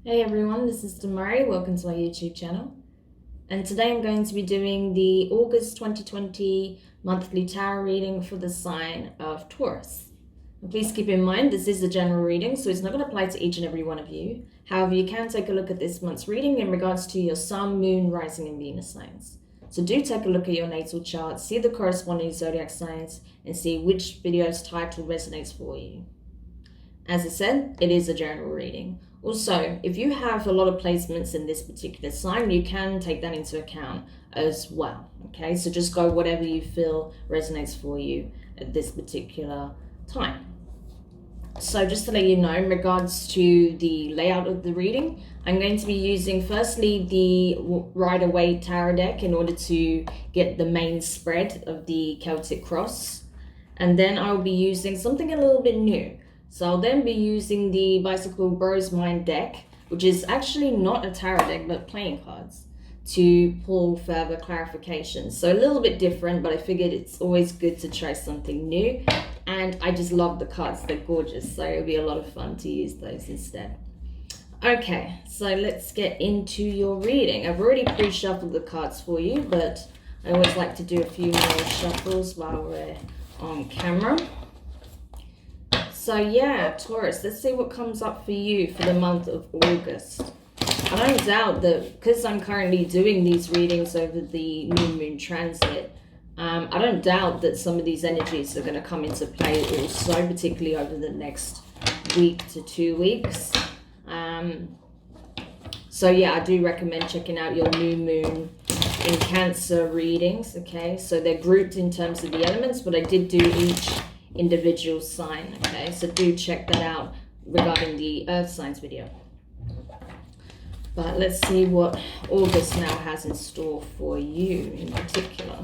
Hey everyone, this is Demari. Welcome to my YouTube channel. And today I'm going to be doing the August 2020 monthly tarot reading for the sign of Taurus. And please keep in mind this is a general reading, so it's not going to apply to each and every one of you. However, you can take a look at this month's reading in regards to your Sun, Moon, Rising, and Venus signs. So do take a look at your natal chart, see the corresponding zodiac signs, and see which video's title resonates for you. As I said, it is a general reading. Also, if you have a lot of placements in this particular sign, you can take that into account as well. Okay, so just go whatever you feel resonates for you at this particular time. So just to let you know, in regards to the layout of the reading, I'm going to be using firstly the Rider-Waite tarot deck in order to get the main spread of the Celtic cross. And then I'll be using something a little bit new. So I'll then be using the Bicycle Bros Mind deck, which is actually not a tarot deck, but playing cards, to pull further clarifications. So a little bit different, but I figured it's always good to try something new. And I just love the cards, they're gorgeous. So it'll be a lot of fun to use those instead. Okay, so let's get into your reading. I've already pre-shuffled the cards for you, but I always like to do a few more shuffles while we're on camera. So yeah, Taurus, let's see what comes up for you for the month of August. I don't doubt that because I'm currently doing these readings over the new moon transit, I don't doubt that some of these energies are going to come into play also, particularly over the next week to 2 weeks. So yeah, I do recommend checking out your new moon in Cancer readings, okay? So they're grouped in terms of the elements, but I did do each individual sign, okay? So do check that out regarding the earth signs video. But let's see what August now has in store for you in particular.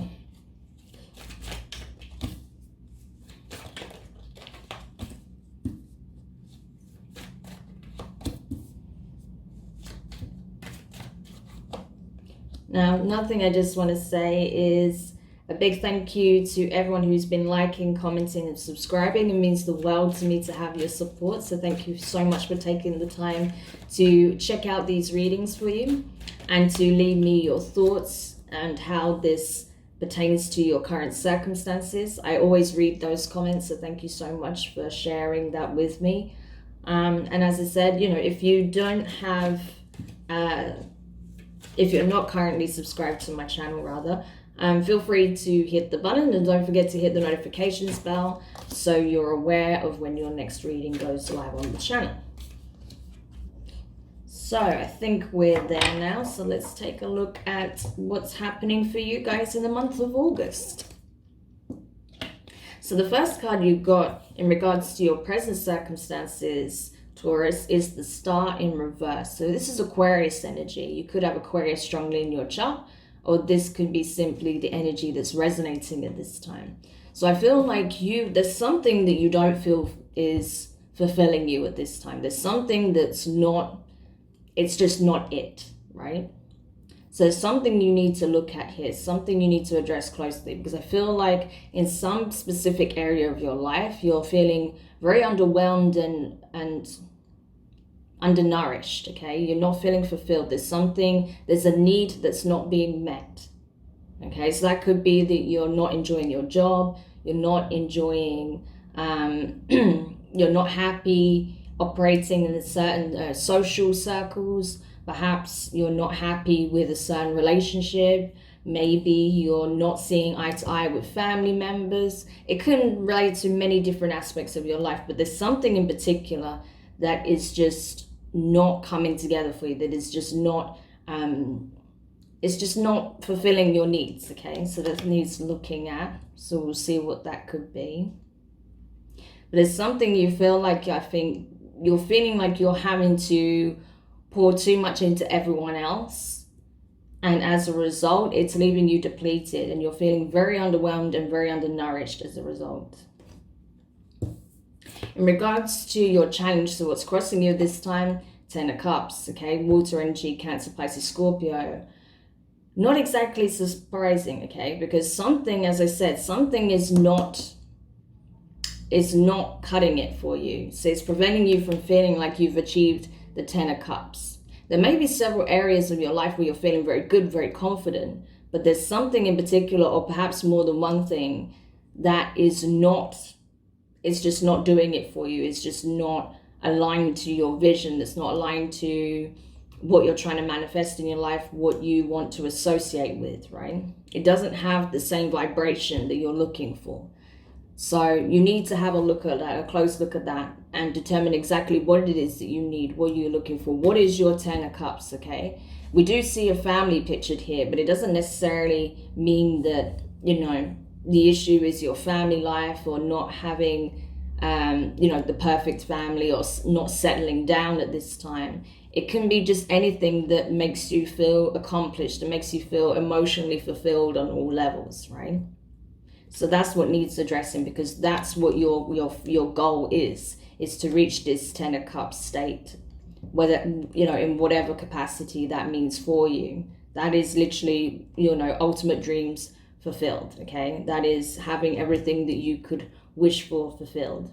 Now, nothing I just want to say is a big thank you to everyone who's been liking, commenting, and subscribing. It means the world to me to have your support. So thank you so much for taking the time to check out these readings for you and to leave me your thoughts and how this pertains to your current circumstances. I always read those comments, so thank you so much for sharing that with me. And as I said, you know, if you don't have, if you're not currently subscribed to my channel rather, feel free to hit the button and don't forget to hit the notifications bell so you're aware of when your next reading goes live on the channel. So I think we're there now, so let's take a look at what's happening for you guys in the month of August. So the first card you got in regards to your present circumstances, Taurus, is the Star in reverse. So this is Aquarius energy. You could have Aquarius strongly in your chart, or this could be simply the energy that's resonating at this time. So I feel like there's something that you don't feel is fulfilling you at this time. There's something that's not, it's just not it, right? So there's something you need to look at here, something you need to address closely, because I feel like in some specific area of your life, you're feeling very underwhelmed and undernourished, okay? You're not feeling fulfilled. There's a need that's not being met, okay? So that could be that you're not enjoying your job, you're not enjoying, you're not happy operating in a certain social circles. Perhaps you're not happy with a certain relationship. Maybe you're not seeing eye to eye with family members. It can relate to many different aspects of your life, but there's something in particular that is just not coming together for you, that is just not, it's just not fulfilling your needs, okay? So that needs looking at. So we'll see what that could be. But there's something you feel like, I think, you're feeling like you're having to pour too much into everyone else, and as a result it's leaving you depleted and you're feeling very underwhelmed and very undernourished as a result. In regards to your challenge, so what's crossing you this time, 10 of Cups, okay? Water energy, Cancer, Pisces, Scorpio. Not exactly surprising, okay? Because something, as I said, something is not cutting it for you. So it's preventing you from feeling like you've achieved the Ten of Cups. There may be several areas of your life where you're feeling very good, very confident, but there's something in particular, or perhaps more than one thing, that is not, it's just not doing it for you. It's just not aligned to your vision. It's not aligned to what you're trying to manifest in your life, what you want to associate with, right? It doesn't have the same vibration that you're looking for. So you need to have a look at that, a close look at that, and determine exactly what it is that you need, what you're looking for. What is your Ten of Cups, okay? We do see a family pictured here, but it doesn't necessarily mean that, you know, the issue is your family life or not having, you know, the perfect family or not settling down at this time. It can be just anything that makes you feel accomplished, that makes you feel emotionally fulfilled on all levels, right? So that's what needs addressing, because that's what your goal is to reach this Ten of Cups state, whether, you know, in whatever capacity that means for you. That is literally, you know, ultimate dreams fulfilled, okay? That is having everything that you could wish for fulfilled.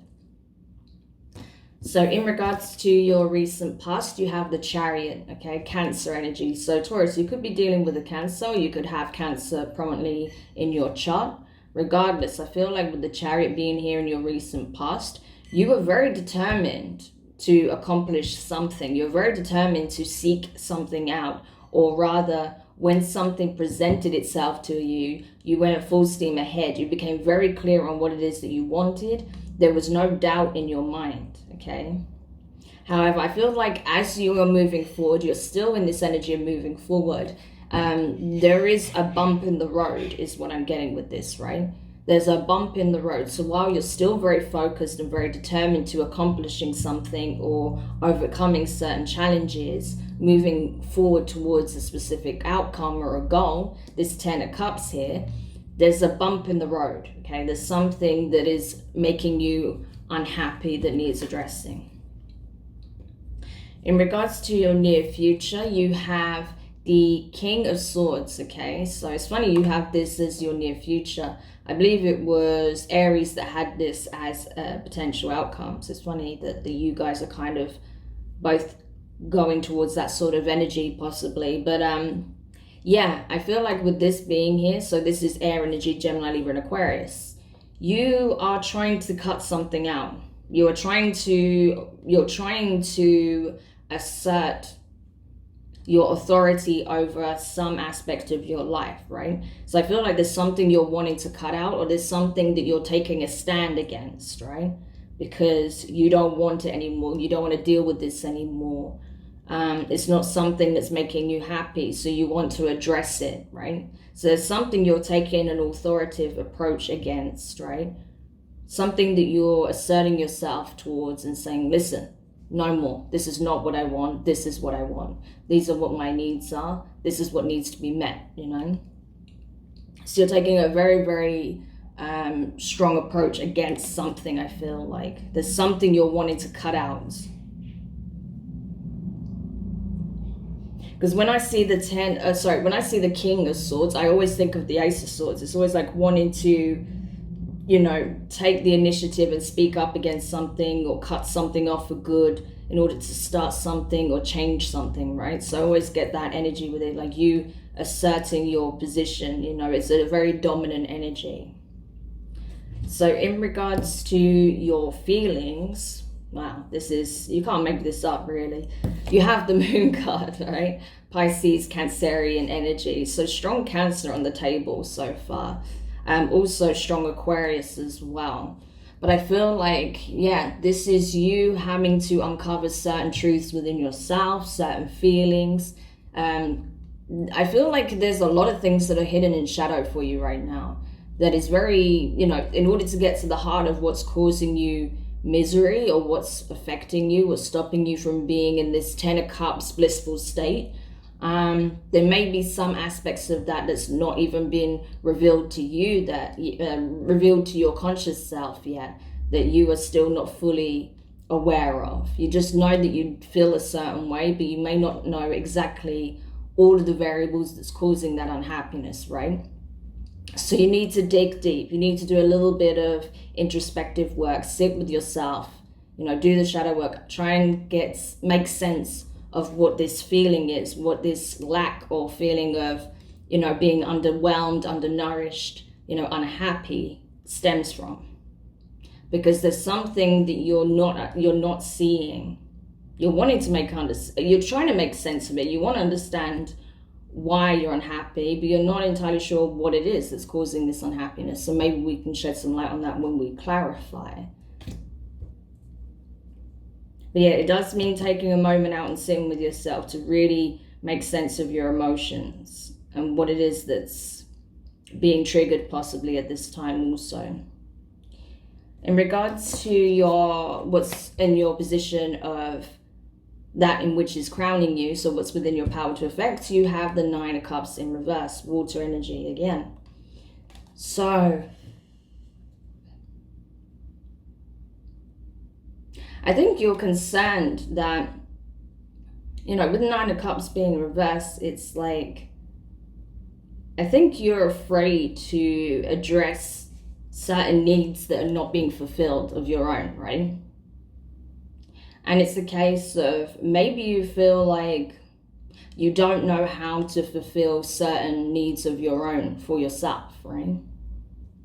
So in regards to your recent past, you have the Chariot, okay? Cancer energy. So Taurus, you could be dealing with a Cancer, or you could have Cancer prominently in your chart. Regardless, I feel like with the Chariot being here in your recent past, you were very determined to accomplish something. You're very determined to seek something out, or rather, when something presented itself to you, you went full steam ahead. You became very clear on what it is that you wanted. There was no doubt in your mind, okay? However, I feel like as you are moving forward, you're still in this energy of moving forward. There is a bump in the road is what I'm getting with this, right? There's a bump in the road. So while you're still very focused and very determined to accomplishing something or overcoming certain challenges, moving forward towards a specific outcome or a goal, this Ten of Cups here, there's a bump in the road, okay? There's something that is making you unhappy that needs addressing. In regards to your near future, you have the King of Swords, okay? So it's funny you have this as your near future. I believe it was Aries that had this as a potential outcome. So it's funny that you guys are kind of both going towards that sort of energy possibly. But yeah, I feel like with this being here, so this is air energy, Gemini, Libra, and Aquarius. You are trying to cut something out. You're trying to assert your authority over some aspect of your life, right? So I feel like there's something you're wanting to cut out, or there's something that you're taking a stand against, right? Because you don't want it anymore. You don't want to deal with this anymore. It's not something that's making you happy, so you want to address it, right? So there's something you're taking an authoritative approach against, right? Something that you're asserting yourself towards and saying, listen, no more. This is not what I want. This is what I want. These are what my needs are. This is what needs to be met, you know? So you're taking a very, very strong approach against something, I feel like. There's something you're wanting to cut out. Because when I see the when I see the King of Swords, I always think of the Ace of Swords. It's always like wanting to, you know, take the initiative and speak up against something or cut something off for good in order to start something or change something, right? So I always get that energy with it, like you asserting your position, you know, it's a very dominant energy. So in regards to your feelings, wow, this is, you can't make this up really. You have the Moon card, right? Pisces, Cancerian energy. So strong Cancer on the table so far. Also strong Aquarius as well. But I feel like, yeah, this is you having to uncover certain truths within yourself, certain feelings. I feel like there's a lot of things that are hidden in shadow for you right now. That is very, you know, in order to get to the heart of what's causing you misery or what's affecting you or stopping you from being in this Ten of Cups blissful state, there may be some aspects of that that's not even been revealed to you, that revealed to your conscious self yet, that you are still not fully aware of. You just know that you feel a certain way, but you may not know exactly all of the variables that's causing that unhappiness, right? So you need to dig deep. You need to do a little bit of introspective work, sit with yourself, You know, do the shadow work. Try and make sense of what this feeling is, what this lack or feeling of, you know, being underwhelmed, undernourished, you know, unhappy stems from. Because there's something that you're not seeing. You're wanting to you're trying to make sense of it. You want to understand why you're unhappy, but you're not entirely sure what it is that's causing this unhappiness. So maybe we can shed some light on that when we clarify. But yeah, it does mean taking a moment out and sitting with yourself to really make sense of your emotions and what it is that's being triggered possibly at this time also. In regards to what's in your position of that in which is crowning you, so what's within your power to affect, you have the Nine of Cups in reverse, water energy again. So I think you're concerned that, you know, with the Nine of Cups being reversed, it's like, I think you're afraid to address certain needs that are not being fulfilled of your own, right? And it's a case of maybe you feel like you don't know how to fulfill certain needs of your own for yourself, right?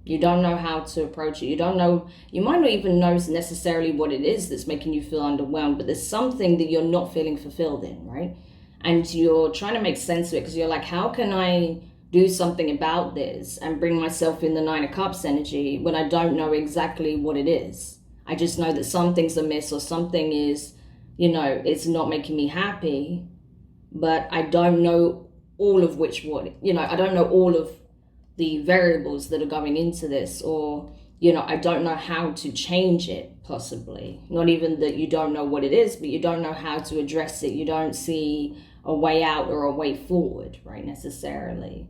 You don't know how to approach it. You don't know, you might not even know necessarily what it is that's making you feel underwhelmed, but there's something that you're not feeling fulfilled in, right? And you're trying to make sense of it because you're like, how can I do something about this and bring myself in the Nine of Cups energy when I don't know exactly what it is? I just know that something's amiss or something is, you know, it's not making me happy, but I don't know all of I don't know all of the variables that are going into this, or, you know, I don't know how to change it possibly. Not even that you don't know what it is, but you don't know how to address it. You don't see a way out or a way forward, right, necessarily.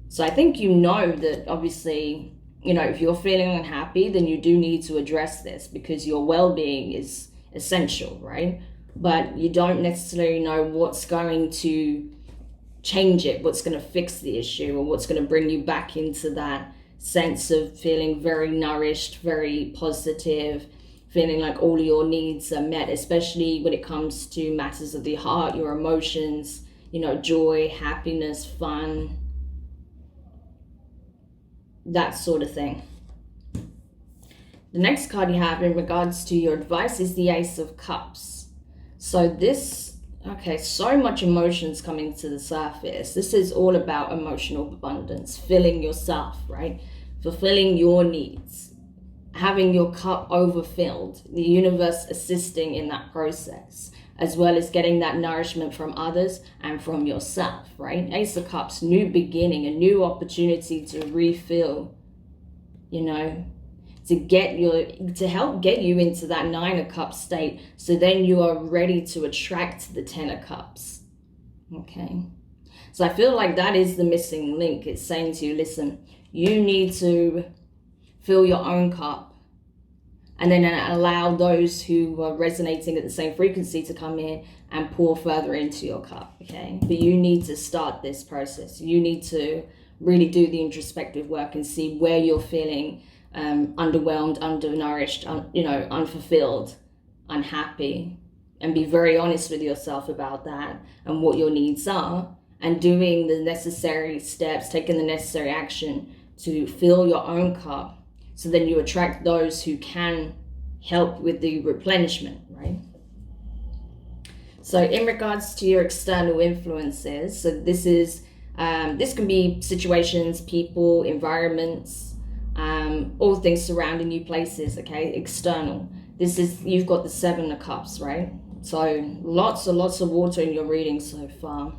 So I think you know that obviously, you know, if you're feeling unhappy, then you do need to address this because your well-being is essential, right? But you don't necessarily know what's going to change it, what's going to fix the issue, or what's going to bring you back into that sense of feeling very nourished, very positive, feeling like all your needs are met, especially when it comes to matters of the heart, your emotions, you know, joy, happiness, fun, that sort of thing. The next card you have in regards to your advice is the Ace of Cups. So so much emotions coming to the surface. This is all about emotional abundance, filling yourself, right? Fulfilling your needs, having your cup overfilled, the universe assisting in that process, as well as getting that nourishment from others and from yourself, right? Ace of Cups, new beginning, a new opportunity to refill, you know, to help get you into that Nine of Cups state, so then you are ready to attract the Ten of Cups. Okay, so I feel like that is the missing link. It's saying to you, listen, you need to fill your own cup and then allow those who are resonating at the same frequency to come in and pour further into your cup. Okay, but you need to start this process. You need to really do the introspective work and see where you're feeling underwhelmed, undernourished, unfulfilled, unhappy, and be very honest with yourself about that and what your needs are, and doing the necessary steps, taking the necessary action to fill your own cup, so then you attract those who can help with the replenishment, right? So in regards to your external influences, so this can be situations, people, environments, all things surrounding you, places, okay, external. You've got the Seven of Cups, right? So lots and lots of water in your reading so far.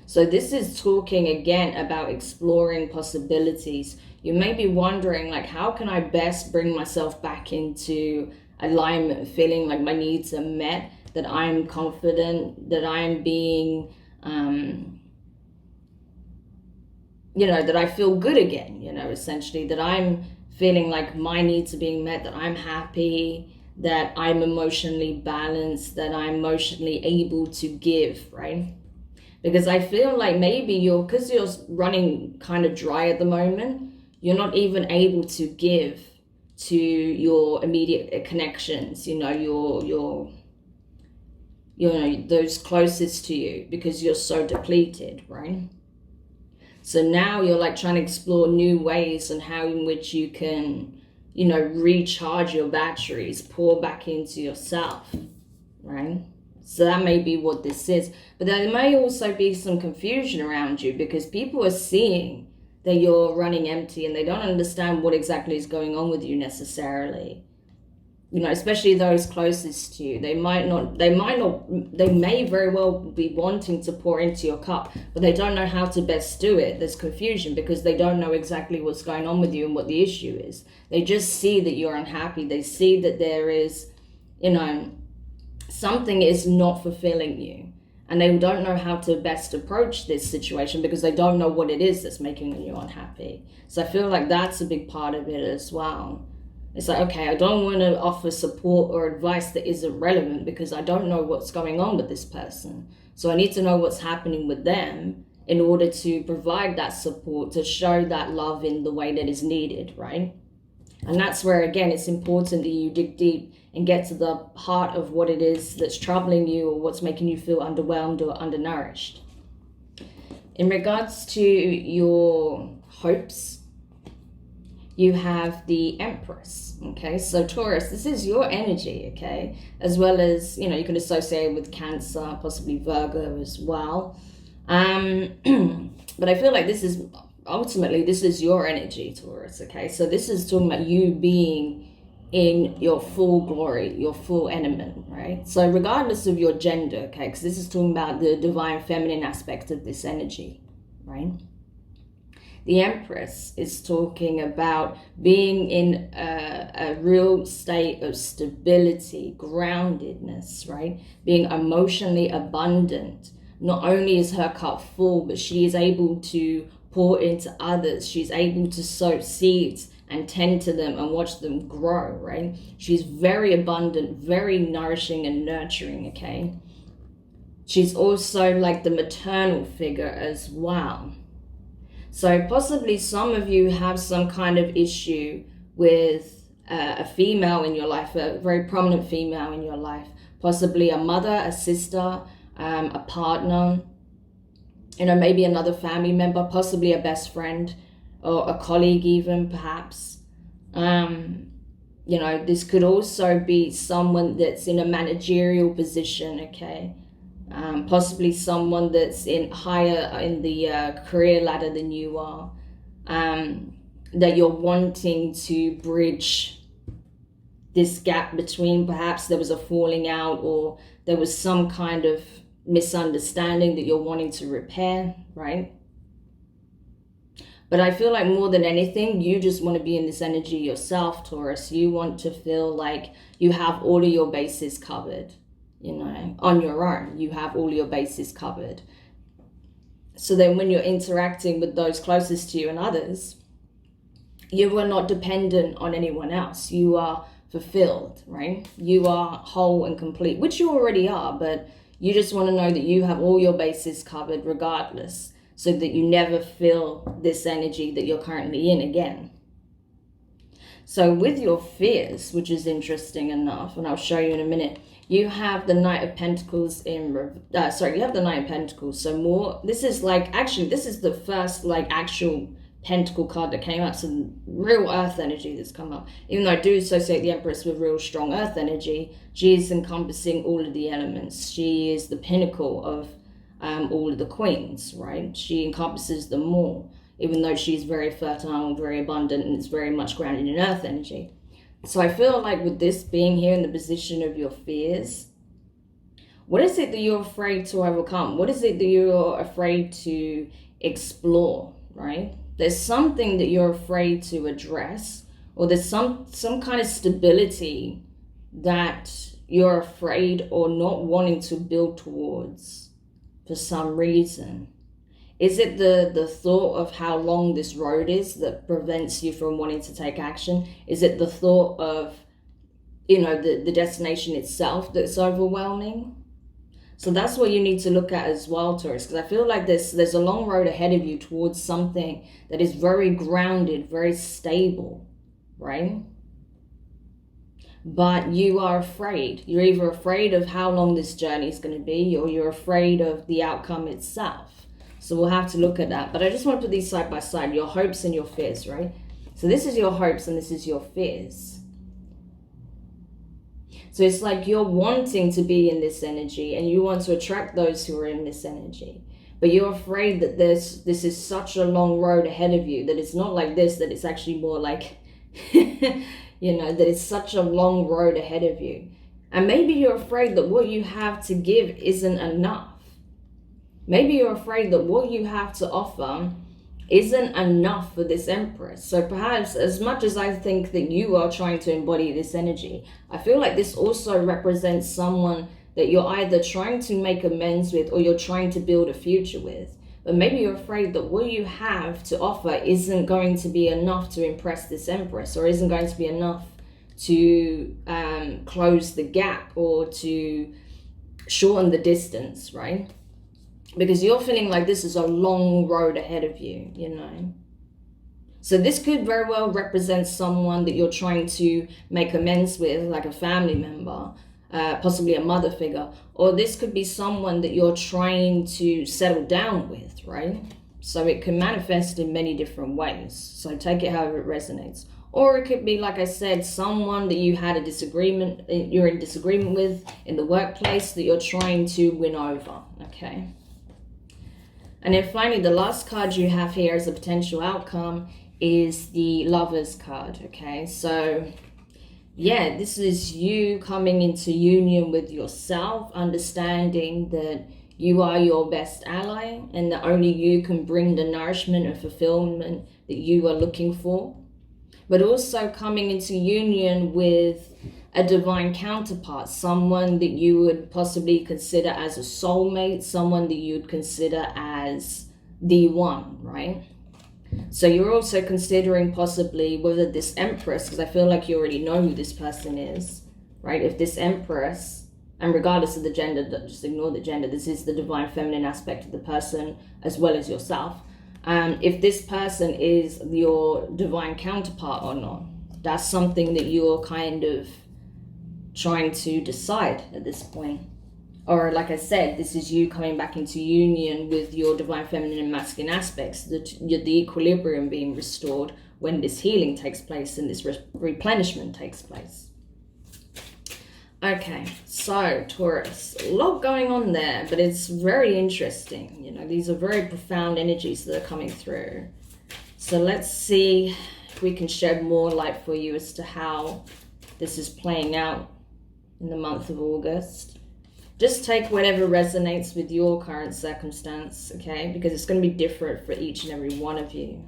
So this is talking again about exploring possibilities. You may be wondering, like, how can I best bring myself back into alignment, feeling like my needs are met, that I'm confident, that I'm being, that I feel good again, essentially, that I'm feeling like my needs are being met, that I'm happy, that I'm emotionally balanced, that I'm emotionally able to give, right? Because I feel like maybe because you're running kind of dry at the moment, you're not even able to give to your immediate connections, those closest to you, because you're so depleted, right? So now you're like trying to explore new ways and how in which you can, recharge your batteries, pour back into yourself, right? So that may be what this is. But there may also be some confusion around you, because people are seeing that you're running empty and they don't understand what exactly is going on with you necessarily. Especially those closest to you. They may very well be wanting to pour into your cup, but they don't know how to best do it. There's confusion because they don't know exactly what's going on with you and what the issue is. They just see that you're unhappy. They see that there is, something is not fulfilling you. And they don't know how to best approach this situation because they don't know what it is that's making you unhappy. So I feel like that's a big part of it as well. It's like, okay, I don't want to offer support or advice that isn't relevant because I don't know what's going on with this person. So I need to know what's happening with them in order to provide that support, to show that love in the way that is needed, right? And that's where, again, it's important that you dig deep and get to the heart of what it is that's troubling you or what's making you feel underwhelmed or undernourished. In regards to your hopes, you have the Empress, okay? So Taurus, this is your energy, okay? As well as, you can associate with Cancer, possibly Virgo as well. But I feel like this is your energy, Taurus, okay? So this is talking about you being in your full glory, your full element, right? So regardless of your gender, okay? Because this is talking about the divine feminine aspect of this energy, right? The Empress is talking about being in a real state of stability, groundedness, right? Being emotionally abundant. Not only is her cup full, but she is able to pour into others. She's able to sow seeds and tend to them and watch them grow, right? She's very abundant, very nourishing and nurturing, okay? She's also like the maternal figure as well. So possibly some of you have some kind of issue with a female in your life, a very prominent female in your life, possibly a mother, a sister, a partner, maybe another family member, possibly a best friend or a colleague even, perhaps. This could also be someone that's in a managerial position, okay? Possibly someone that's higher in the career ladder than you are, that you're wanting to bridge this gap between. Perhaps there was a falling out or there was some kind of misunderstanding that you're wanting to repair, right? But I feel like more than anything, you just want to be in this energy yourself, Taurus. You want to feel like you have all of your bases covered. On your own, you have all your bases covered. So then when you're interacting with those closest to you and others, you are not dependent on anyone else. You are fulfilled, right? You are whole and complete, which you already are, but you just want to know that you have all your bases covered regardless, so that you never feel this energy that you're currently in again. So with your fears, which is interesting enough, and I'll show you in a minute, you have the Knight of Pentacles you have the Knight of Pentacles. So this is the first actual Pentacle card that came up. So real earth energy that's come up. Even though I do associate the Empress with real strong earth energy, she is encompassing all of the elements. She is the pinnacle of all of the queens, right? She encompasses them all, even though she's very fertile, very abundant, and it's very much grounded in earth energy. So I feel like with this being here in the position of your fears, what is it that you're afraid to overcome? What is it that you're afraid to explore, right? There's something that you're afraid to address, or there's some kind of stability that you're afraid or not wanting to build towards for some reason. Is it the thought of how long this road is that prevents you from wanting to take action? Is it the thought of, the destination itself that's overwhelming? So that's what you need to look at as well, Taurus, because I feel like there's a long road ahead of you towards something that is very grounded, very stable, right? but you are afraid. You're either afraid of how long this journey is going to be, or you're afraid of the outcome itself. So we'll have to look at that. But I just want to put these side by side, your hopes and your fears, right? So this is your hopes and this is your fears. So it's like you're wanting to be in this energy and you want to attract those who are in this energy. But you're afraid that this is such a long road ahead of you, that it's not like this, that it's actually more like, you know, that it's such a long road ahead of you. And maybe you're afraid that what you have to give isn't enough. Maybe you're afraid that what you have to offer isn't enough for this Empress. So perhaps, as much as I think that you are trying to embody this energy, I feel like this also represents someone that you're either trying to make amends with or you're trying to build a future with. But maybe you're afraid that what you have to offer isn't going to be enough to impress this Empress, or isn't going to be enough to close the gap or to shorten the distance, right? Because you're feeling like this is a long road ahead of you, you know. So this could very well represent someone that you're trying to make amends with, like a family member, possibly a mother figure. Or this could be someone that you're trying to settle down with, right? So it can manifest in many different ways. So take it however it resonates. Or it could be, like I said, someone that you had a disagreement, you're in disagreement with in the workplace that you're trying to win over, okay? And then finally, the last card you have here as a potential outcome is the Lovers card, okay? So, yeah, this is you coming into union with yourself, understanding that you are your best ally and that only you can bring the nourishment and fulfillment that you are looking for. But also coming into union with a divine counterpart, someone that you would possibly consider as a soulmate, someone that you'd consider as the one, right? So you're also considering possibly whether this Empress, because I feel like you already know who this person is, right? If this Empress, and regardless of the gender, just ignore the gender, this is the divine feminine aspect of the person as well as yourself. If this person is your divine counterpart or not, that's something that you're kind of trying to decide at this point. Or like I said, this is you coming back into union with your divine feminine and masculine aspects, the equilibrium being restored when this healing takes place and this replenishment takes place. Okay, so Taurus, a lot going on there, but it's very interesting. You know, these are very profound energies that are coming through. So let's see if we can shed more light for you as to how this is playing out in the month of August. Just take whatever resonates with your current circumstance, okay? Because it's going to be different for each and every one of you.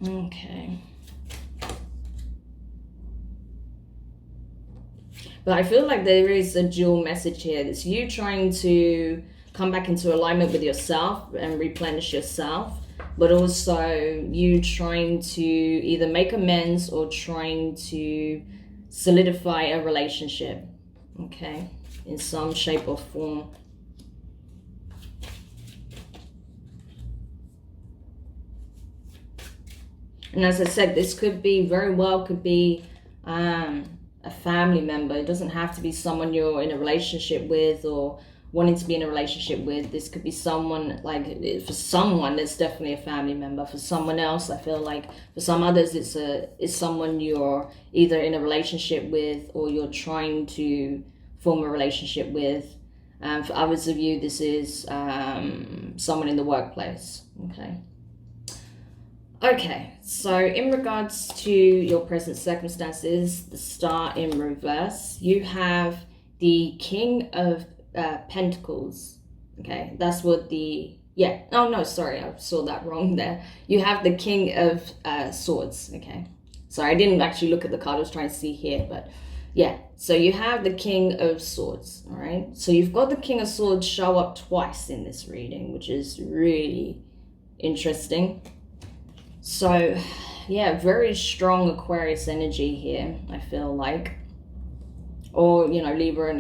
Okay. But I feel like there is a dual message here. It's you trying to come back into alignment with yourself and replenish yourself, but also you trying to either make amends or trying to solidify a relationship, okay, in some shape or form. And as I said, this could be very well could be a family member. It doesn't have to be someone you're in a relationship with or wanting to be in a relationship with. This could be someone, like, for someone it's definitely a family member. For someone else, I feel like for some others it's someone you're either in a relationship with or you're trying to form a relationship with. For others of you, this is someone in the workplace, okay, so in regards to your present circumstances, the Star in reverse, you have the King of Pentacles, okay? That's what the, yeah, oh no, sorry, I saw that wrong there. You have the King of Swords, okay? Sorry, I didn't actually look at the card, I was trying to see here, but yeah. So you have the King of Swords, all right? So you've got the King of Swords show up twice in this reading, which is really interesting. So, yeah, very strong Aquarius energy here, I feel like. or Libra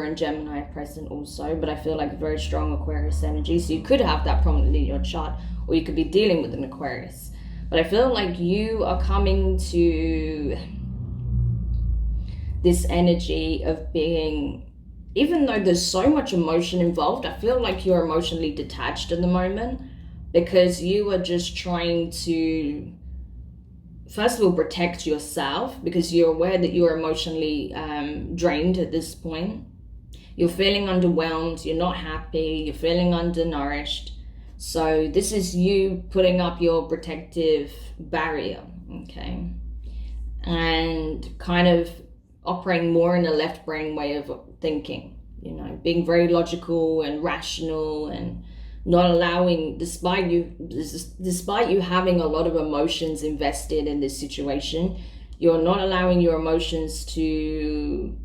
and Gemini present also, but I feel like very strong Aquarius energy. So you could have that prominently in your chart, or you could be dealing with an Aquarius. But I feel like you are coming to this energy of being, even though there's so much emotion involved, I feel like you're emotionally detached at the moment, because you are just trying to, first of all, protect yourself, because you're aware that you're emotionally drained at this point. You're feeling underwhelmed, you're not happy, you're feeling undernourished. So this is you putting up your protective barrier, okay? And kind of operating more in a left brain way of thinking, being very logical and rational, and not allowing, despite you having a lot of emotions invested in this situation, you're not allowing your emotions to,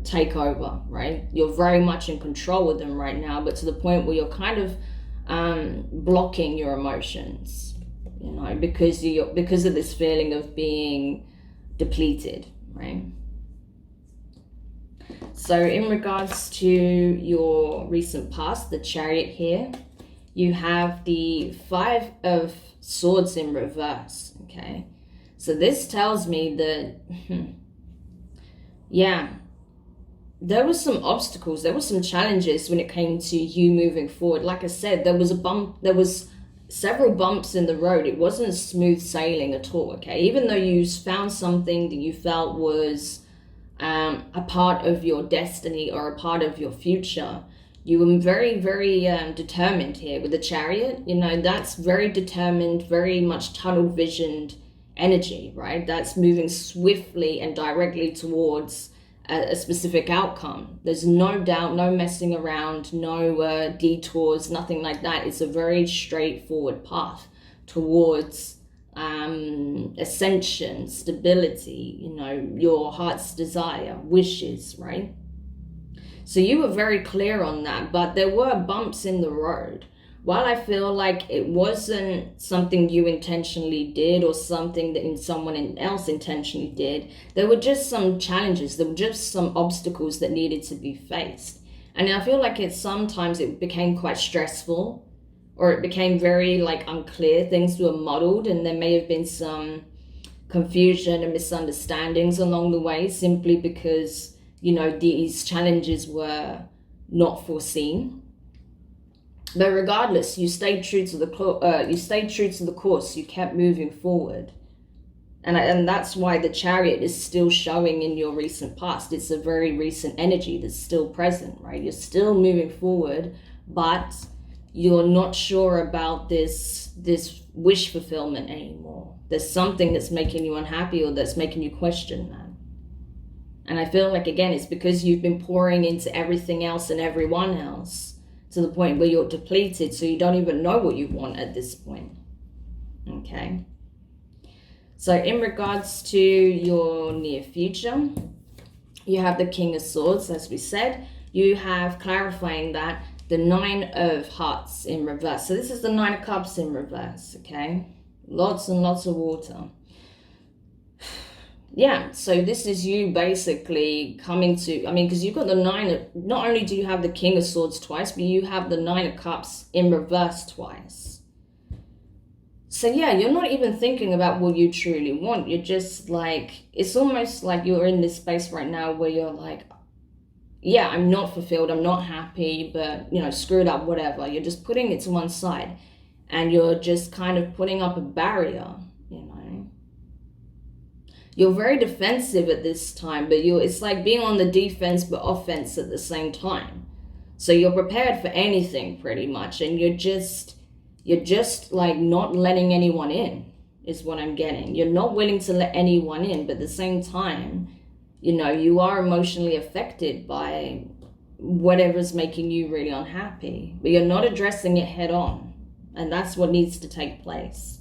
take over, right? You're very much in control with them right now, but to the point where you're kind of blocking your emotions, because of this feeling of being depleted, right? So in regards to your recent past, the Chariot here, you have the 5 of Swords in reverse, okay? So this tells me that, there was some obstacles, there were some challenges when it came to you moving forward. Like I said, there was several bumps in the road. It wasn't smooth sailing at all, okay? Even though you found something that you felt was a part of your destiny or a part of your future, you were very, very determined here with the Chariot. That's very determined, very much tunnel visioned energy, right? That's moving swiftly and directly towards a specific outcome. There's no doubt, no messing around, no detours, nothing like that. It's a very straightforward path towards ascension, stability, your heart's desire, wishes, right? So you were very clear on that, but there were bumps in the road. While I feel like it wasn't something you intentionally did or something that someone else intentionally did, there were just some challenges, there were just some obstacles that needed to be faced. And I feel like sometimes it became quite stressful, or it became very unclear. Things were muddled, and there may have been some confusion and misunderstandings along the way, simply because these challenges were not foreseen. But regardless, you stayed true to the course. You kept moving forward, and that's why the Chariot is still showing in your recent past. It's a very recent energy that's still present, right? You're still moving forward, but you're not sure about this wish fulfillment anymore. There's something that's making you unhappy, or that's making you question that. And I feel like, again, it's because you've been pouring into everything else and everyone else to the point where you're depleted, so you don't even know what you want at this point, okay? So in regards to your near future, you have the King of Swords, as we said. You have clarifying that the 9 of Hearts in reverse. So this is the 9 of Cups in reverse, okay? Lots and lots of water. Yeah, so this is you basically coming to, because you've got the 9 of, not only do you have the King of Swords twice, but you have the 9 of Cups in reverse twice. So yeah, you're not even thinking about what you truly want. You're just it's almost like you're in this space right now where you're like, yeah, I'm not fulfilled, I'm not happy, but, screw it up, whatever. You're just putting it to one side, and you're just kind of putting up a barrier, You're very defensive at this time, but it's like being on the defense but offense at the same time. So you're prepared for anything pretty much, and you're just not letting anyone in, is what I'm getting. You're not willing to let anyone in, but at the same time, you are emotionally affected by whatever's making you really unhappy, but you're not addressing it head on, and that's what needs to take place.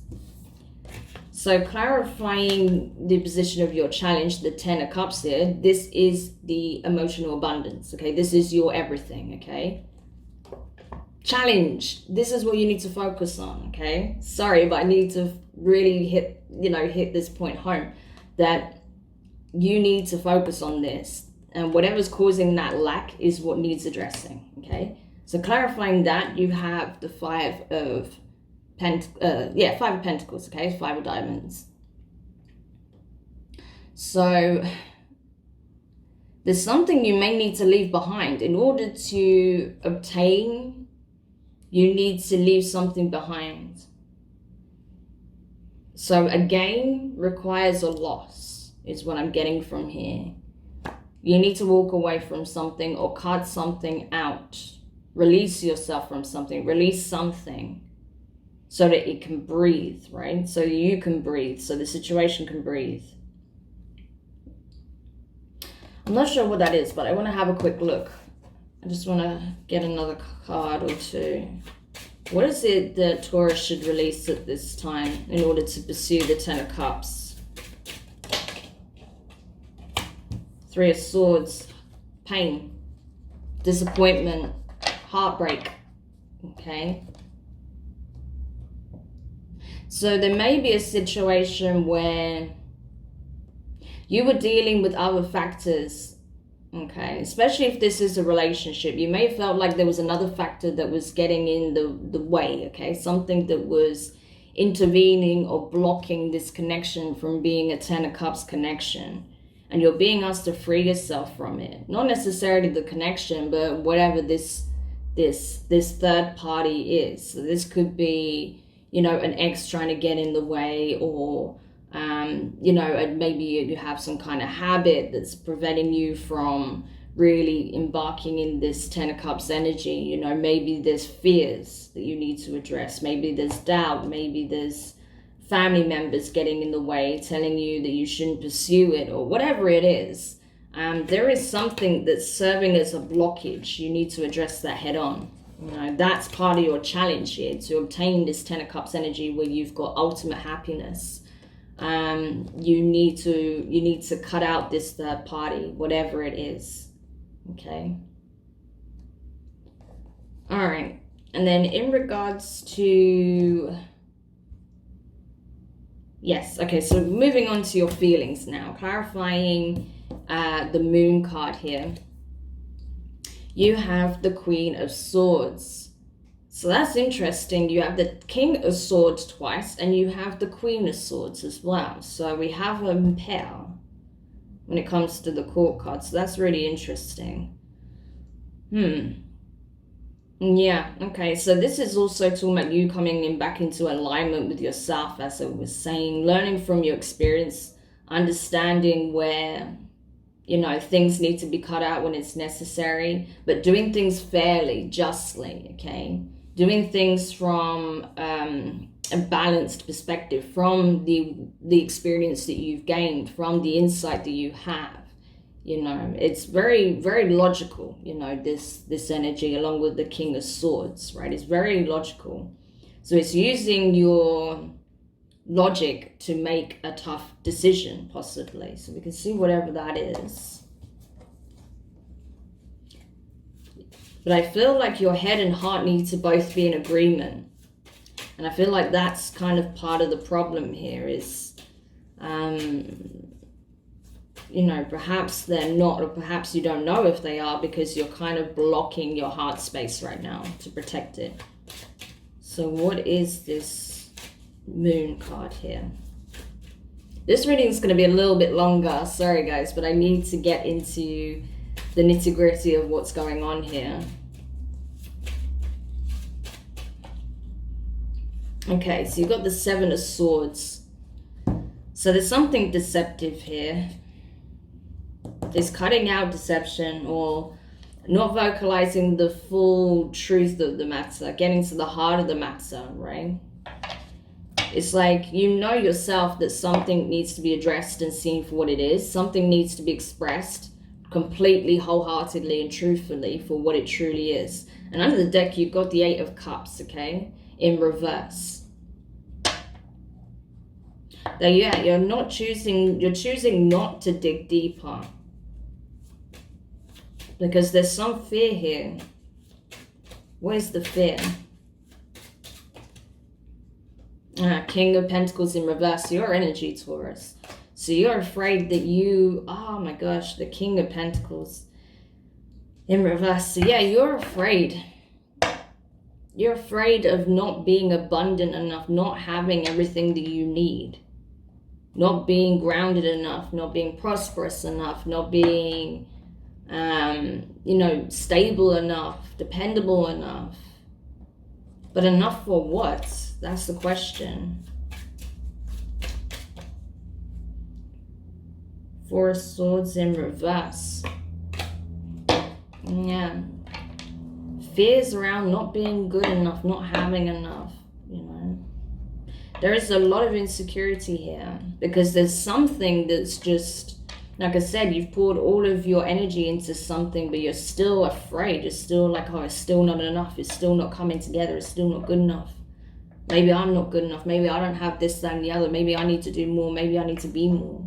So clarifying the position of your challenge, the 10 of Cups here, this is the emotional abundance, okay? This is your everything, okay? Challenge, this is what you need to focus on, okay? Sorry, but I need to really hit this point home, that you need to focus on this. And whatever's causing that lack is what needs addressing, okay? So clarifying that, you have the Five of Pentacles, okay? Five of Diamonds. So there's something you may need to leave behind. In order to obtain, you need to leave something behind. So a gain requires a loss, is what I'm getting from here. You need to walk away from something or cut something out. Release yourself from something. Release something so that it can breathe, right? So you can breathe, so the situation can breathe. I'm not sure what that is, but I want to have a quick look. I just want to get another card or two. What is it that Taurus should release at this time in order to pursue the Ten of Cups? Three of Swords, pain, disappointment, heartbreak, okay? So there may be a situation where you were dealing with other factors, okay? Especially if this is a relationship. You may have felt like there was another factor that was getting in the way, okay? Something that was intervening or blocking this connection from being a Ten of Cups connection. And you're being asked to free yourself from it. Not necessarily the connection, but whatever this third party is. So this could be, you know, an ex trying to get in the way, or you know, maybe you have some kind of habit that's preventing you from really embarking in this Ten of Cups energy. You know, maybe there's fears that you need to address. Maybe there's doubt. Maybe there's family members getting in the way, telling you that you shouldn't pursue it, or whatever it is. There is something that's serving as a blockage. You need to address that head on. You know, that's part of your challenge here, to obtain this Ten of Cups energy where you've got ultimate happiness. You need to cut out this third party, whatever it is. Okay. All right. And then in regards to, yes, okay, so moving on to your feelings now, clarifying the Moon card here. You have the Queen of Swords. So that's interesting. You have the King of Swords twice, and you have the Queen of Swords as well. So we have a pair when it comes to the Court card. So that's really interesting. Yeah, okay. So this is also talking about you coming in back into alignment with yourself, as I was saying, learning from your experience, understanding where, you know, things need to be cut out when it's necessary, but doing things fairly, justly, okay? Doing things from a balanced perspective, from the experience that you've gained, from the insight that you have. You know, it's very, very logical, you know, this energy, along with the King of Swords, right? It's very logical. So it's using your logic to make a tough decision, possibly. So we can see whatever that is. But I feel like your head and heart need to both be in agreement. And I feel like that's kind of part of the problem here is, you know, perhaps they're not, or perhaps you don't know if they are, because you're kind of blocking your heart space right now to protect it. So what is this Moon card here? This reading is going to be a little bit longer. Sorry, guys, but I need to get into the nitty-gritty of what's going on here. Okay, so you've got the Seven of Swords. So there's something deceptive here. It's cutting out deception, or not vocalizing the full truth of the matter, getting to the heart of the matter, right? It's like, you know yourself that something needs to be addressed and seen for what it is. Something needs to be expressed completely, wholeheartedly, and truthfully for what it truly is. And under the deck, you've got the Eight of Cups, okay, in reverse. Now, yeah, you're choosing not to dig deeper, because there's some fear here. Where's the fear? King of Pentacles in reverse, your energy, Taurus. So you're afraid that you, oh my gosh, the King of Pentacles in reverse. So yeah, you're afraid. You're afraid of not being abundant enough, not having everything that you need, not being grounded enough, not being prosperous enough, not being, you know, stable enough, dependable enough. But enough for what? That's the question. Four of Swords in reverse. Yeah. Fears around not being good enough, not having enough, you know. There is a lot of insecurity here because there's something that's just, like I said, you've poured all of your energy into something, but you're still afraid. You're still like, oh, it's still not enough. It's still not coming together. It's still not good enough. Maybe I'm not good enough. Maybe I don't have this, that, and the other. Maybe I need to do more. Maybe I need to be more.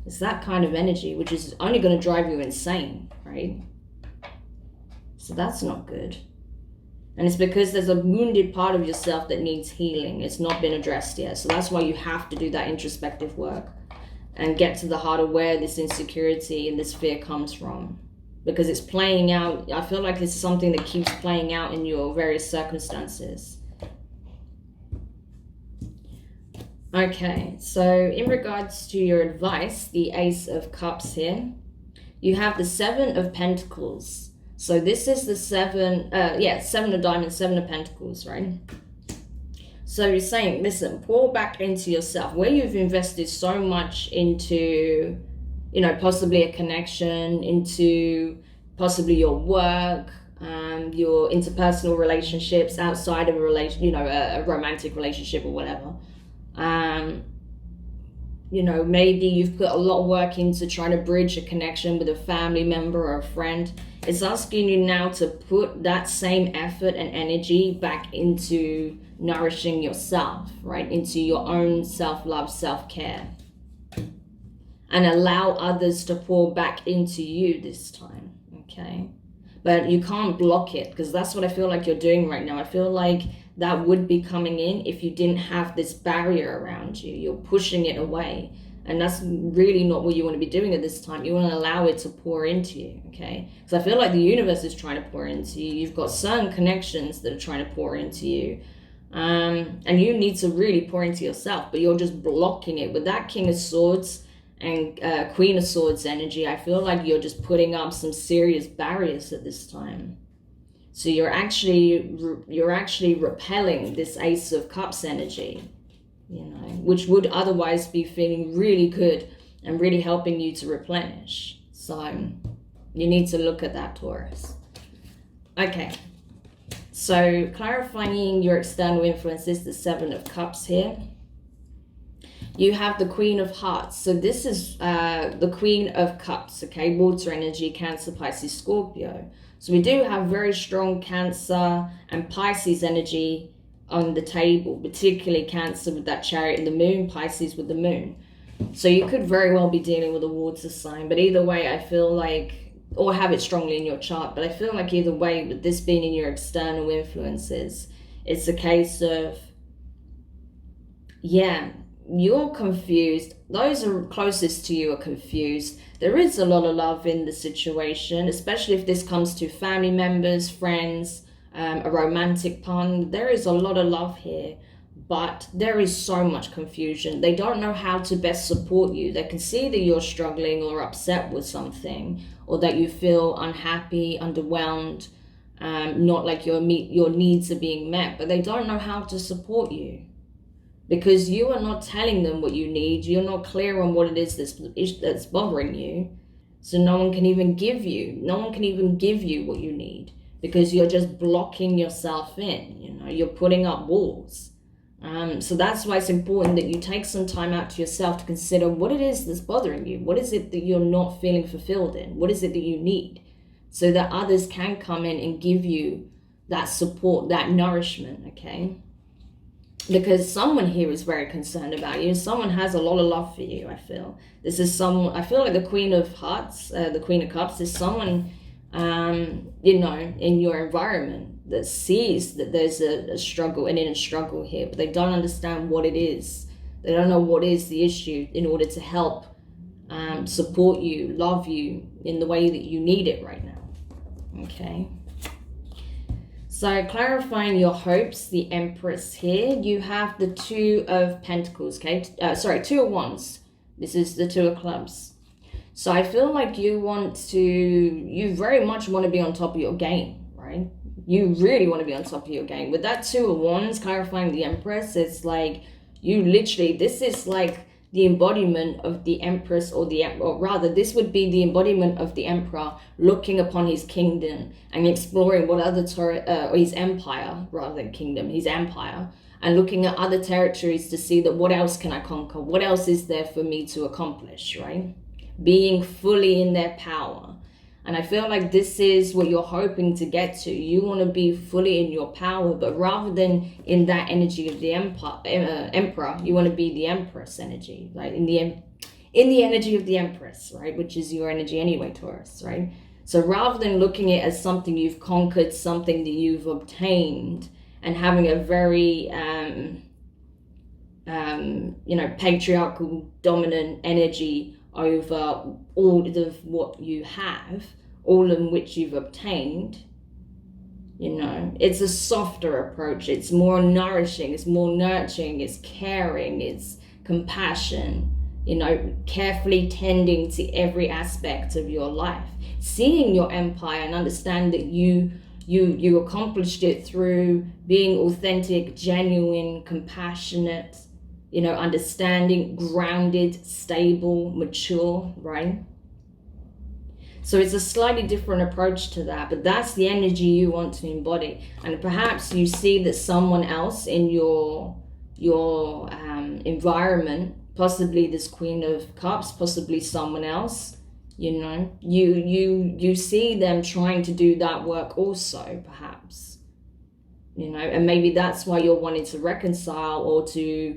It's that kind of energy, which is only going to drive you insane, right? So that's not good. And it's because there's a wounded part of yourself that needs healing. It's not been addressed yet. So that's why you have to do that introspective work and get to the heart of where this insecurity and this fear comes from. Because it's playing out. I feel like it's something that keeps playing out in your various circumstances. Okay, so in regards to your advice, the Ace of Cups here, you have the Seven of Pentacles. So this is the Seven of Diamonds, Seven of Pentacles, right? So you're saying, listen, pour back into yourself where you've invested so much into, you know, possibly a connection, into possibly your work, your interpersonal relationships outside of a relation, you know, a romantic relationship or whatever. You know, maybe you've put a lot of work into trying to bridge a connection with a family member or a friend. It's asking you now to put that same effort and energy back into nourishing yourself, right? Into your own self-love, self-care. And allow others to pour back into you this time, okay? But you can't block it, because that's what I feel like you're doing right now. I feel like that would be coming in if you didn't have this barrier around you. You're pushing it away. And that's really not what you want to be doing at this time. You want to allow it to pour into you, okay? Because I feel like the universe is trying to pour into you. You've got certain connections that are trying to pour into you. And you need to really pour into yourself, but you're just blocking it. With that King of Swords and Queen of Swords energy, I feel like you're just putting up some serious barriers at this time. So you're actually repelling this Ace of Cups energy, you know, which would otherwise be feeling really good and really helping you to replenish. So you need to look at that, Taurus. Okay, so clarifying your external influences, the Seven of Cups here. You have the Queen of Hearts. So this is the Queen of Cups, okay? Water energy, Cancer, Pisces, Scorpio. So we do have very strong Cancer and Pisces energy on the table, particularly Cancer with that Chariot and the Moon, Pisces with the Moon. So you could very well be dealing with a water sign, but either way, I feel like, or have it strongly in your chart, but I feel like either way, with this being in your external influences, it's a case of, yeah, you're confused. Those are closest to you are confused. There is a lot of love in the situation, especially if this comes to family members, friends, a romantic partner. There is a lot of love here, but there is so much confusion. They don't know how to best support you. They can see that you're struggling or upset with something, or that you feel unhappy, underwhelmed, not like your needs are being met, but they don't know how to support you. Because you are not telling them what you need. You're not clear on what it is that's bothering you. So no one can even give you what you need, because you're just blocking yourself in, you know, you're putting up walls. So that's why it's important that you take some time out to yourself to consider what it is that's bothering you. What is it that you're not feeling fulfilled in? What is it that you need? So that others can come in and give you that support, that nourishment, okay? Because someone here is very concerned about you. Someone has a lot of love for you, I feel. This is someone, I feel like the Queen of Hearts, the Queen of Cups is someone, you know, in your environment that sees that there's a struggle, an inner struggle here, but they don't understand what it is They don't know what is the issue in order to help support you, love you in the way that you need it right now. Okay. So clarifying your hopes, the Empress here, you have the Two of Pentacles, okay? Two of Wands. This is the Two of Clubs. So I feel like you very much want to be on top of your game, right? You really want to be on top of your game. With that Two of Wands, clarifying the Empress, it's like you literally, this is like the embodiment of the Empress, or rather this would be the embodiment of the Emperor looking upon his kingdom and exploring what other or his empire, rather than kingdom, his empire, and looking at other territories to see that what else can I conquer, what else is there for me to accomplish, right? Being fully in their power. And I feel like this is what you're hoping to get to. You want to be fully in your power, but rather than in that energy of the emperor, you want to be the Empress energy, right? In the energy of the Empress, right? Which is your energy anyway, Taurus, right? So rather than looking at it as something you've conquered, something that you've obtained, and having a very, patriarchal, dominant energy over all of what you have, all in which you've obtained, it's a softer approach. It's more nourishing, it's more nurturing, it's caring, it's compassion, carefully tending to every aspect of your life, seeing your empire and understand that you accomplished it through being authentic, genuine, compassionate, understanding, grounded, stable, mature, right? So it's a slightly different approach to that, but that's the energy you want to embody. And perhaps you see that someone else in your environment, possibly this Queen of Cups, possibly someone else, you see them trying to do that work also, perhaps, and maybe that's why you're wanting to reconcile or to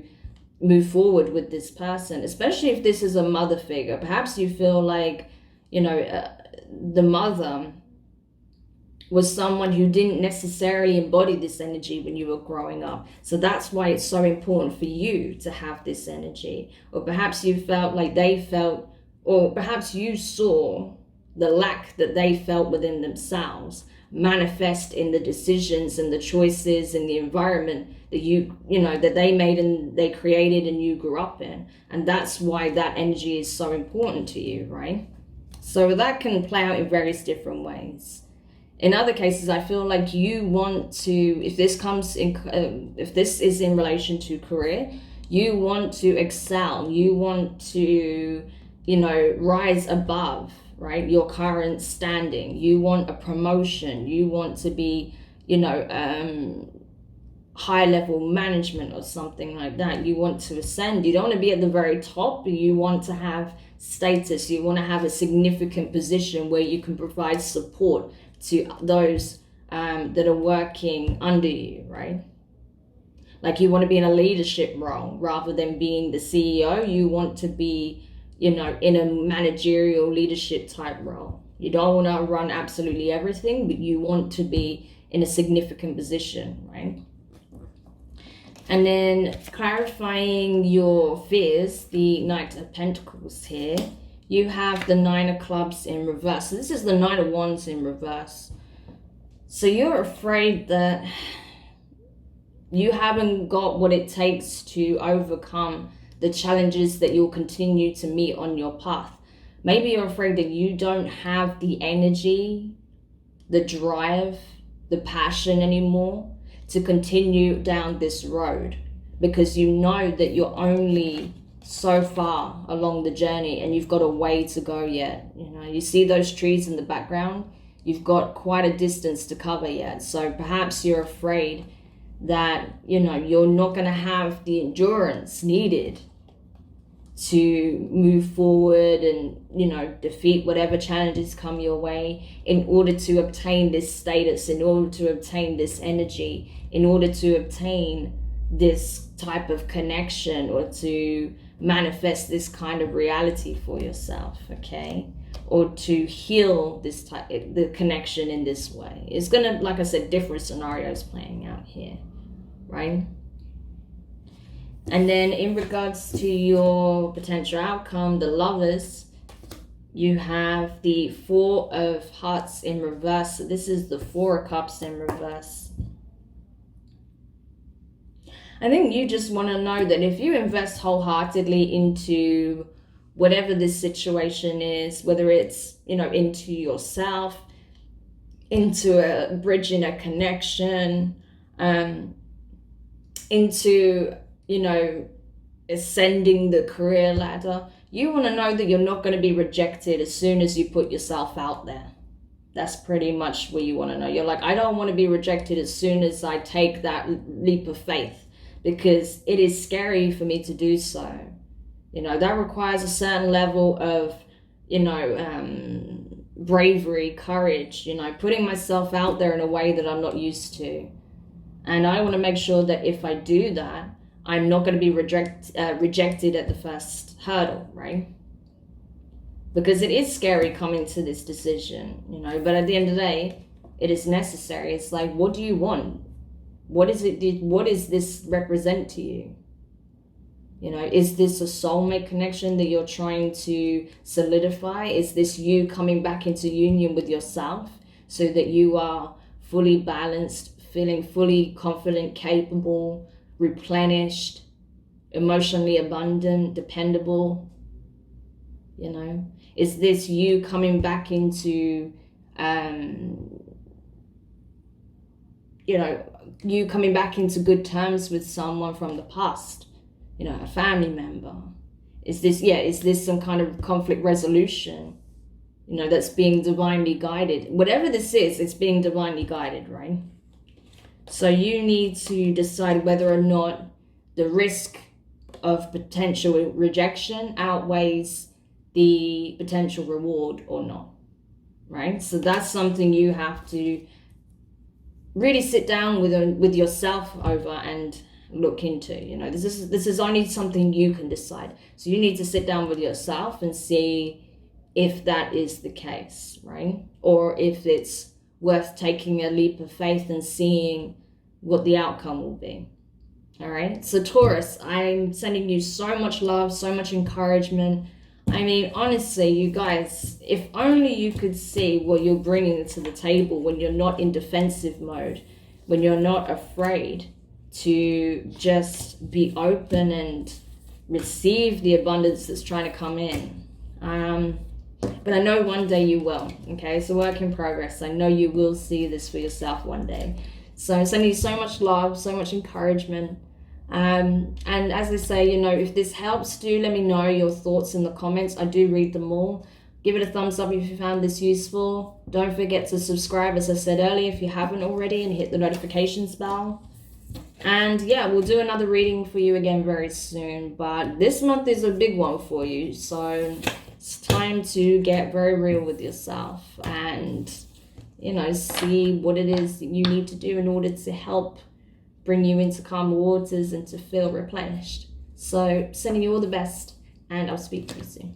move forward with this person, especially if this is a mother figure. Perhaps you feel like, the mother was someone who didn't necessarily embody this energy when you were growing up. So that's why it's so important for you to have this energy. Or perhaps you felt like they felt, or perhaps you saw the lack that they felt within themselves manifest in the decisions and the choices and the environment that that they made and they created and you grew up in. And that's why that energy is so important to you, right? So that can play out in various different ways. In other cases, I feel like you want to, if this is in relation to career, you want to excel, you want to, rise above, right, your current standing. You want a promotion, you want to be, high level management or something like that. You want to ascend. You don't want to be at the very top, but you want to have status. You want to have a significant position where you can provide support to those that are working under you, right? Like you want to be in a leadership role rather than being the CEO. You want to be, in a managerial leadership type role. You don't want to run absolutely everything, but you want to be in a significant position, right? And then clarifying your fears, the Knight of Pentacles here, you have the Nine of Clubs in reverse. So this is the Nine of Wands in reverse. So you're afraid that you haven't got what it takes to overcome the challenges that you'll continue to meet on your path. Maybe you're afraid that you don't have the energy, the drive, the passion anymore to continue down this road, because you know that you're only so far along the journey and you've got a way to go yet. You see those trees in the background, you've got quite a distance to cover yet. So perhaps you're afraid that you're not going to have the endurance needed to move forward and defeat whatever challenges come your way in order to obtain this status, in order to obtain this energy, in order to obtain this type of connection, or to manifest this kind of reality for yourself, okay? Or to heal this type, the connection in this way. It's gonna, like I said, different scenarios playing out here, right? And then in regards to your potential outcome, the Lovers, you have the Four of Hearts in reverse. So this is the Four of Cups in reverse. I think you just want to know that if you invest wholeheartedly into whatever this situation is, whether it's, you know, into yourself, into a bridging a connection, into, you know, ascending the career ladder, you want to know that you're not going to be rejected as soon as you put yourself out there. That's pretty much what you want to know. You're like, I don't want to be rejected as soon as I take that leap of faith, because it is scary for me to do so. You know, that requires a certain level of, you know, bravery, courage, you know, putting myself out there in a way that I'm not used to. And I want to make sure that if I do that, I'm not going to be rejected at the first hurdle, right? Because it is scary coming to this decision, you know, but at the end of the day, it is necessary. It's like, what do you want? What does this represent to you? You know, is this a soulmate connection that you're trying to solidify? Is this you coming back into union with yourself so that you are fully balanced, feeling fully confident, capable, replenished, emotionally abundant, dependable? You know, is this you coming back into, you know, you coming back into good terms with someone from the past, you know, a family member? Is this some kind of conflict resolution, you know, that's being divinely guided? Whatever this is, it's being divinely guided, right? So you need to decide whether or not the risk of potential rejection outweighs the potential reward or not, right? So that's something you have to really sit down with yourself over and look into. You know, this is only something you can decide. So you need to sit down with yourself and see if that is the case, right? Or if it's worth taking a leap of faith and seeing what the outcome will be. All right. So Taurus, I'm sending you so much love, so much encouragement. I mean, honestly, you guys, if only you could see what you're bringing to the table when you're not in defensive mode, when you're not afraid to just be open and receive the abundance that's trying to come in. But I know one day you will, okay? It's a work in progress. I know you will see this for yourself one day. So I'm sending you so much love, so much encouragement. And as I say, you know, if this helps, do let me know your thoughts in the comments. I do read them all. Give it a thumbs up if you found this useful. Don't forget to subscribe, as I said earlier, if you haven't already, and hit the notifications bell. And yeah, we'll do another reading for you again very soon. But this month is a big one for you. So it's time to get very real with yourself and, you know, see what it is that you need to do in order to help bring you into calmer waters and to feel replenished. So sending you all the best, and I'll speak to you soon.